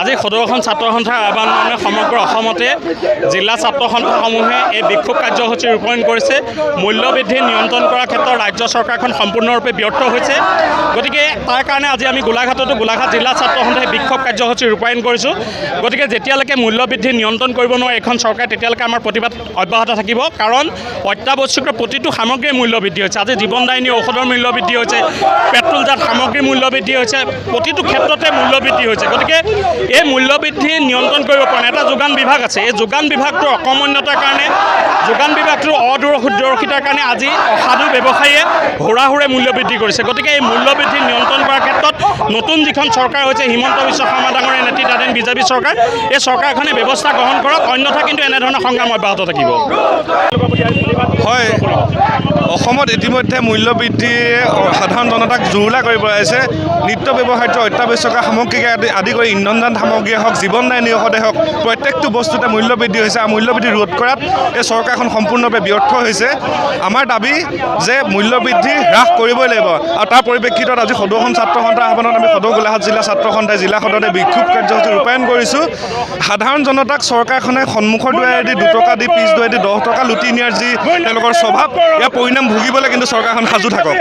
আজি সদৌখন ছাত্ৰ সন্থাৰ আহ্বানে সমগ্ৰ অসমতে জিলা ছাত্ৰ সন্থাসমূহে এই বিক্ষোভ কাৰ্যসূচী ৰূপায়ণ কৰিছে। মূল্যবৃদ্ধি নিয়ন্ত্ৰণ কৰাৰ ক্ষেত্ৰত ৰাজ্য চৰকাৰখন সম্পূৰ্ণৰূপে ব্যৰ্থ হৈছে। গতিকে তাৰ কাৰণে আজি আমি গোলাঘাট জিলা ছাত্ৰ সন্থাই বিক্ষোভ কাৰ্যসূচী ৰূপায়ণ কৰিছোঁ। গতিকে যেতিয়ালৈকে মূল্যবৃদ্ধি নিয়ন্ত্ৰণ কৰিব নোৱাৰে এখন চৰকাৰে তেতিয়ালৈকে আমাৰ প্ৰতিবাদ অব্যাহত থাকিব। কাৰণ অত্যাৱশ্যকীয় প্ৰতিটো সামগ্ৰীৰ মূল্য বৃদ্ধি হৈছে। আজি জীৱনদায়িনী ঔষধৰ মূল্য বৃদ্ধি হৈছে, পেট্ৰলজাত সামগ্ৰীৰ মূল্য বৃদ্ধি হৈছে, প্ৰতিটো ক্ষেত্ৰতে মূল্য বৃদ্ধি হৈছে। গতিকে এই মূল্যবৃদ্ধি নিয়ন্ত্ৰণ কৰিব পৰা নাই। এটা যোগান বিভাগ আছে, এই যোগান বিভাগটোৰ অকৰ্মণ্যতাৰ কাৰণে, যোগান বিভাগটোৰ অদূৰদৰ্শিতাৰ কাৰণে আজি অসাধু ব্যৱসায়ীয়ে হুৰাহুৰে মূল্য বৃদ্ধি কৰিছে। গতিকে এই মূল্যবৃদ্ধি নিয়ন্ত্ৰণ কৰাৰ ক্ষেত্ৰত নতুন যিখন চৰকাৰ হৈছে হিমন্ত বিশ্ব শৰ্মা ডাঙৰীয়া নেতৃত্বাধীন বিজেপি চৰকাৰ, এই চৰকাৰখনে ব্যৱস্থা গ্ৰহণ কৰক, অন্যথা কিন্তু এনেধৰণৰ সংগ্ৰাম অব্যাহত থাকিব। হয়, অসমত ইতিমধ্যে মূল্যবৃদ্ধিয়ে সাধাৰণ জনতাক জুৰুলা কৰি পেলাইছে। নিত্য ব্যৱহাৰ্য অত্যাৱশ্যকীয় সামগ্ৰীকে আদি কৰি ইন্ধনজাত সামগ্ৰীয়ে হওক, জীৱনদায়িনী ঔষধে হওক, প্ৰত্যেকটো বস্তুতে মূল্যবৃদ্ধি হৈছে। আৰু মূল্যবৃদ্ধি ৰোধ কৰাত এই চৰকাৰখন সম্পূৰ্ণৰূপে ব্যৰ্থ হৈছে। আমাৰ দাবী যে মূল্যবৃদ্ধি হ্ৰাস কৰিবই লাগিব। আৰু তাৰ পৰিপ্ৰেক্ষিতত আজি সদৌখন ছাত্ৰ সন্থাৰ আহ্বানত আমি সদৌ গোলাঘাট জিলা ছাত্ৰ সন্থাই জিলা সদতে বিক্ষোভ কাৰ্যসূচী ৰূপায়ণ কৰিছোঁ। সাধাৰণ জনতাক চৰকাৰখনে সন্মুখৰ দুৱাৰেদি 2 টকা দি পিছ দুৱাৰেদি 10 টকা লুটি নিয়াৰ যি তেওঁলোকৰ স্বভাৱ, ইয়াৰ পৰিণাম ভুগিবলৈ কিন্তু চৰকাৰখন সাজু থাকক।